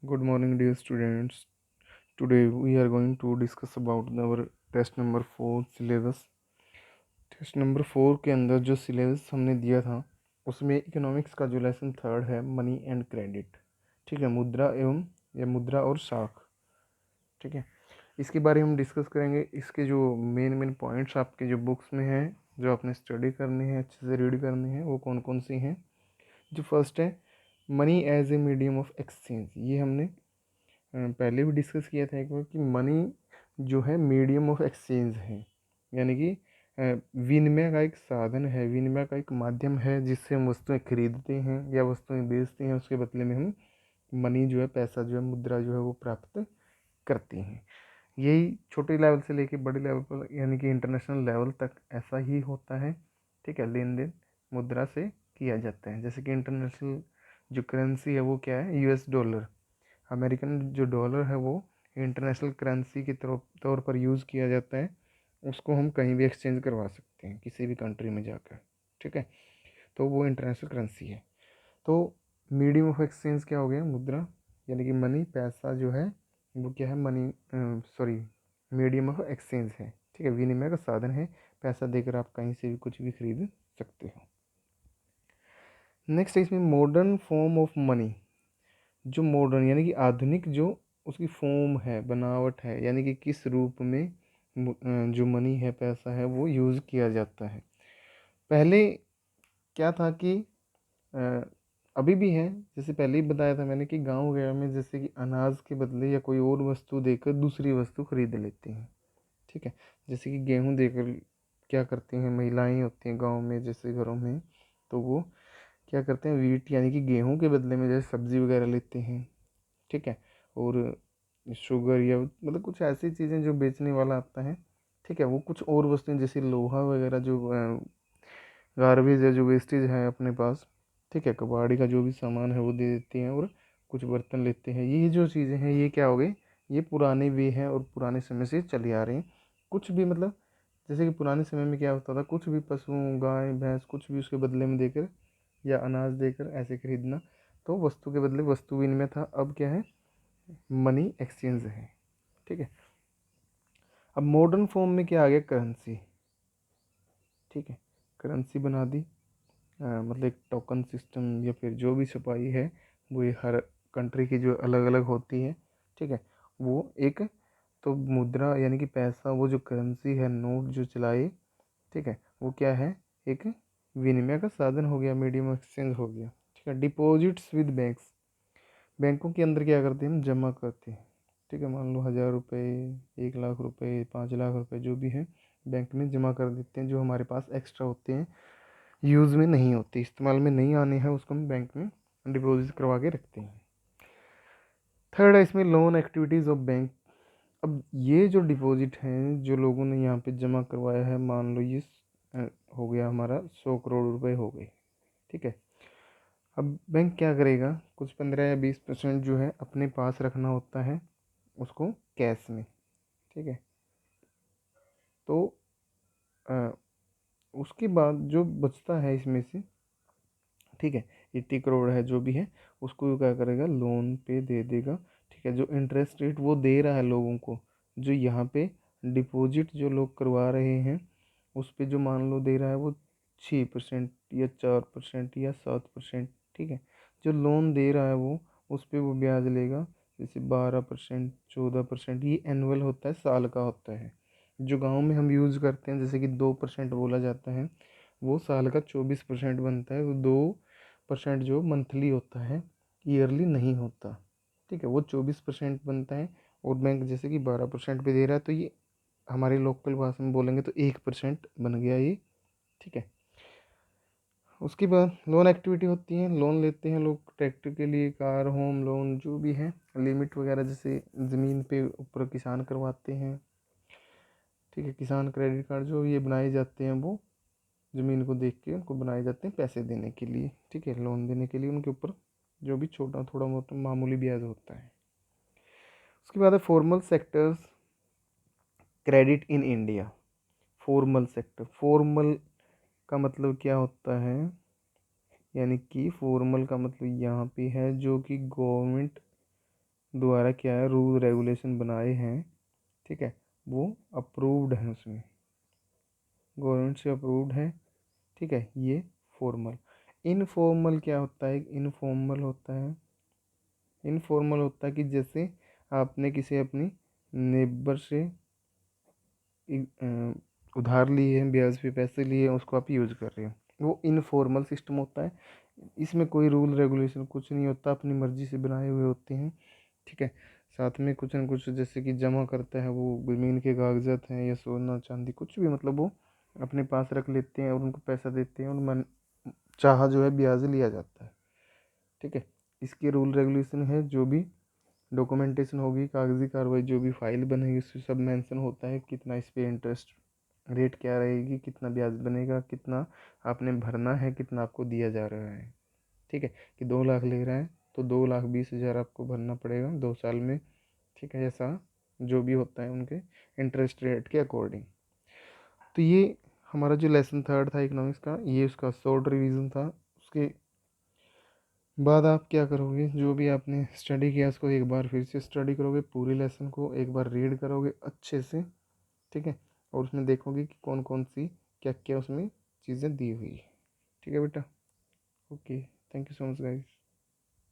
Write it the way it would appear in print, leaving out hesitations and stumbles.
Good morning, dear students. Today we are going to discuss about our test number 4 syllabus. Test number 4 के अंदर जो syllabus हमने दिया था उसमें इकोनॉमिक्स का जो लेसन थर्ड है मनी एंड क्रेडिट, ठीक है, मुद्रा एवं या मुद्रा और साख, ठीक है। इसके बारे में हम डिस्कस करेंगे। इसके जो मेन पॉइंट्स आपके जो बुक्स में हैं, जो आपने स्टडी करनी है, अच्छे से रीड करनी है, वो कौन कौन सी हैं। जो फर्स्ट है money as a medium of exchange. ये हमने पहले भी डिस्कस किया था एक बार कि मनी जो है मीडियम ऑफ एक्सचेंज है, यानी कि विनिमय का एक साधन है, विनिमय का एक माध्यम है जिससे हम वस्तुएं खरीदते हैं या वस्तुएं बेचते हैं। उसके बदले में हम मनी जो है, पैसा जो है, मुद्रा जो है वो प्राप्त करते हैं। यही छोटे लेवल से लेके बड़े लेवल पर यानी कि इंटरनेशनल लेवल तक ऐसा ही होता है, ठीक है। लेन देन मुद्रा से किया जाता है। जैसे कि इंटरनेशनल जो करेंसी है वो क्या है, यूएस डॉलर। अमेरिकन जो डॉलर है वो इंटरनेशनल करेंसी के तौर पर यूज़ किया जाता है। उसको हम कहीं भी एक्सचेंज करवा सकते हैं किसी भी कंट्री में जाकर, ठीक है। तो वो इंटरनेशनल करेंसी है। तो मीडियम ऑफ एक्सचेंज क्या हो गया, मुद्रा, यानी कि मनी, पैसा जो है वो क्या है, money, sorry, medium of exchange है, ठीक है, विनिमय का साधन है। पैसा देकर आप कहीं से भी कुछ भी खरीद सकते हो। नेक्स्ट है इसमें मॉडर्न फॉर्म ऑफ मनी। जो मॉडर्न यानी कि आधुनिक जो उसकी फॉर्म है, बनावट है, यानी कि किस रूप में जो मनी है, पैसा है, वो यूज़ किया जाता है। पहले क्या था कि अ, अभी भी है, जैसे पहले ही बताया था मैंने कि गांव वगैरह में जैसे कि अनाज के बदले या कोई और वस्तु देकर दूसरी वस्तु खरीद लेते हैं, ठीक है। जैसे कि गेहूं देकर क्या करती हैं महिलाएं होती हैं गांव में, जैसे घरों में, तो वो क्या करते हैं, वीट यानी कि गेहूं के बदले में जैसे सब्जी वगैरह लेते हैं, ठीक है। और शुगर या मतलब कुछ ऐसी चीज़ें जो बेचने वाला आता है, ठीक है, वो कुछ और वस्तुएं जैसे लोहा वगैरह जो गार्बेज है, जो वेस्टेज है अपने पास, ठीक है, कबाड़ी का जो भी सामान है वो दे देते हैं और कुछ बर्तन लेते हैं। ये जो चीज़ें हैं ये क्या हो गई, ये पुराने वे हैं और पुराने समय से चली आ रही हैं। कुछ भी मतलब जैसे कि पुराने समय में क्या होता था, कुछ भी पशु, गाय भैंस, कुछ भी उसके बदले में देकर या अनाज देकर ऐसे खरीदना, तो वस्तु के बदले वस्तु विनिमय था। अब क्या है, मनी एक्सचेंज है, ठीक है। अब मॉडर्न फॉर्म में क्या आ गया, करेंसी, ठीक है, करेंसी बना दी। मतलब एक टोकन सिस्टम या फिर जो भी छपाई है वो ये हर कंट्री की जो अलग अलग होती है, ठीक है। वो एक तो मुद्रा यानी कि पैसा, वो जो करेंसी है, नोट जो चलाए, ठीक है, वो क्या है, एक विनिमय का साधन हो गया, मीडियम एक्सचेंज हो गया, ठीक है। Deposits with banks. बैंकों के अंदर क्या करते हैं, हम जमा करते हैं, ठीक है। मान लो 1,000 रुपये, 1,00,000 रुपये, 5,00,000 रुपये जो भी है, बैंक में जमा कर देते हैं। जो हमारे पास एक्स्ट्रा होते हैं, यूज़ में नहीं होते, इस्तेमाल में नहीं आने हैं, उसको हम बैंक में डिपॉजिट करवा के रखते हैं। थर्ड है इसमें लोन एक्टिविटीज़ ऑफ बैंक। अब ये जो डिपॉजिट हैं जो लोगों ने यहाँ पे जमा करवाया है, मान लो ये हो गया हमारा 100 करोड़ रुपए हो गए, ठीक है। अब बैंक क्या करेगा, कुछ 15 या 20% जो है अपने पास रखना होता है उसको कैश में, ठीक है। तो अ, उसके बाद जो बचता है इसमें से, ठीक है, 80 करोड़ है जो भी है, उसको क्या करेगा, लोन पे दे देगा, ठीक है। जो इंटरेस्ट रेट वो दे रहा है लोगों को, जो यहाँ पे डिपॉजिट जो लोग करवा रहे हैं उस पे जो मान लो दे रहा है वो 6% या 4% या 7%, ठीक है। जो लोन दे रहा है वो उस पे वो ब्याज लेगा, जैसे 12%, 14%, ये एनुअल होता है, साल का होता है। जो गांव में हम यूज़ करते हैं जैसे कि 2% बोला जाता है, वो साल का 24% बनता है। वो 2% जो मंथली होता है, ईयरली नहीं होता, ठीक है, वो 24% बनता है। और बैंक जैसे कि 12% पे दे रहा है, तो ये हमारे लोकल भाषा में बोलेंगे तो 1% बन गया ये, ठीक है। उसके बाद लोन एक्टिविटी होती है, लोन लेते हैं लोग ट्रैक्टर के लिए, कार, होम लोन जो भी है, लिमिट वगैरह जैसे ज़मीन पे ऊपर किसान करवाते हैं, ठीक है। किसान क्रेडिट कार्ड जो ये बनाए जाते हैं वो ज़मीन को देख के उनको बनाए जाते हैं पैसे देने के लिए, ठीक है, लोन देने के लिए। उनके ऊपर जो भी छोटा थोड़ा मोटा मामूली ब्याज होता है। उसके बाद है formal sectors credit in India. Formal sector, formal का मतलब क्या होता है, यानी कि फॉर्मल का मतलब यहाँ पे है जो कि गवर्नमेंट द्वारा क्या है रूल रेगुलेशन बनाए हैं, ठीक है, वो अप्रूव्ड हैं, उसमें गवर्नमेंट से अप्रूव्ड है, ठीक है। ये फॉर्मल। इनफॉर्मल क्या होता है? इनफॉर्मल होता है कि जैसे आपने किसी अपनी नेबर से उधार लिए हैं, ब्याज पे पैसे लिए हैं, उसको आप यूज़ कर रहे हो, वो इनफॉर्मल सिस्टम होता है। इसमें कोई रूल रेगुलेशन कुछ नहीं होता, अपनी मर्जी से बनाए हुए होते हैं, ठीक है। साथ में कुछ न कुछ जैसे कि जमा करता है वो ज़मीन के कागजात हैं या सोना चांदी कुछ भी, मतलब वो अपने पास रख लेते हैं और उनको पैसा देते हैं और मन चाहा जो है ब्याज लिया जाता है, ठीक है। इसके रूल रेगुलेशन है, जो भी डॉक्यूमेंटेशन होगी, कागजी कार्रवाई जो भी फाइल बनेगी उसमें सब मेंशन होता है, कितना इस पे इंटरेस्ट रेट क्या रहेगी, कितना ब्याज बनेगा, कितना आपने भरना है, कितना आपको दिया जा रहा है, ठीक है। कि 2 लाख ले रहे हैं तो 2,20,000 आपको भरना पड़ेगा 2 साल में, ठीक है। ऐसा जो भी होता है उनके इंटरेस्ट रेट के अकॉर्डिंग। तो ये हमारा जो लेसन थर्ड था इकोनॉमिक्स का, ये उसका शॉर्ट रिवीजन था। उसके बाद आप क्या करोगे, जो भी आपने स्टडी किया उसको एक बार फिर से स्टडी करोगे, पूरी लेसन को एक बार रीड करोगे अच्छे से, ठीक है। और उसमें देखोगे कि कौन कौन सी क्या क्या उसमें चीज़ें दी हुई है, ठीक है बेटा। Okay, thank you so much guys.